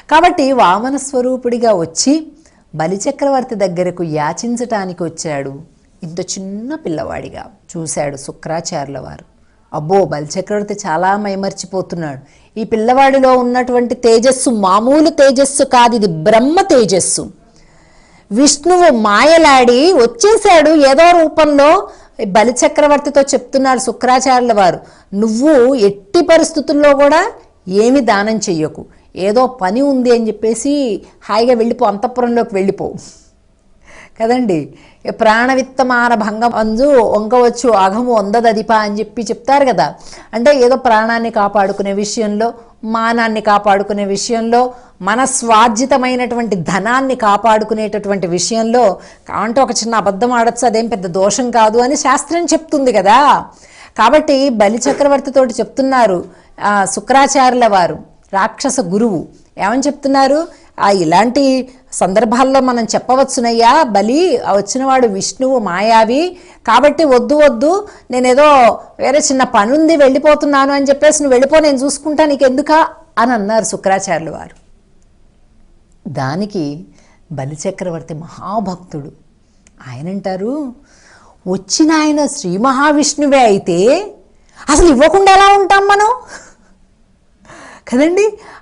కాబట్టి వామన స్వరూపుడిగా వచ్చి బలిచక్రవర్తి దగ్గరకు యాచించటానికి వచ్చాడు. ఇంత చిన్న పిల్లవాడిగా చూశాడు శుక్రాచార్యుల వారు. అబ్బో, బలిచక్రవర్తి చాలా మైమర్చిపోతున్నాడు. ఈ పిల్లవాడిలో ఉన్నటువంటి తేజస్సు మామూలు తేజస్సు కాదు, ఇది బ్రహ్మ తేజస్సు. విష్ణువు మాయలాడి వచ్చేశాడు ఏదో రూపంలో. బలిచక్రవర్తితో చెప్తున్నాడు శుక్రాచార్యుల వారు, నువ్వు ఎట్టి పరిస్థితుల్లో కూడా ఏమి దానం చెయ్యకు, ఏదో పని ఉంది అని చెప్పేసి హాయిగా వెళ్ళిపో, అంతఃపురంలోకి వెళ్ళిపో కదండి. ప్రాణవిత్తమాన భంగం అంజు వంకవచ్చు అఘము వందదధిప అని చెప్తారు కదా. అంటే ఏదో ప్రాణాన్ని కాపాడుకునే విషయంలో, మానాన్ని కాపాడుకునే విషయంలో, మన స్వార్జితమైనటువంటి ధనాన్ని కాపాడుకునేటటువంటి విషయంలో అంటే ఒక చిన్న అబద్ధం ఆడచ్చు, అదేం పెద్ద దోషం కాదు అని శాస్త్రం చెప్తుంది కదా. కాబట్టి బలిచక్రవర్తితోటి చెప్తున్నారు శుక్రాచార్యుల వారు, రాక్షస గురువు ఏమని చెప్తున్నారు, ఇలాంటి సందర్భాల్లో మనం చెప్పవచ్చునయ్యా, బలి వచ్చినవాడు విష్ణువు మాయావి, కాబట్టి వద్దు వద్దు, నేనేదో వేరే చిన్న పని ఉంది వెళ్ళిపోతున్నాను అని చెప్పేసి నువ్వు వెళ్ళిపో, నేను చూసుకుంటా, నీకు ఎందుకా అని అన్నారు శుక్రాచార్యుల వారు. దానికి బలిచక్రవర్తి మహాభక్తుడు. ఆయనంటారు, వచ్చిన ఆయన శ్రీ మహావిష్ణువే అయితే అసలు ఇవ్వకుండా ఎలా ఉంటాం మనం కదండి.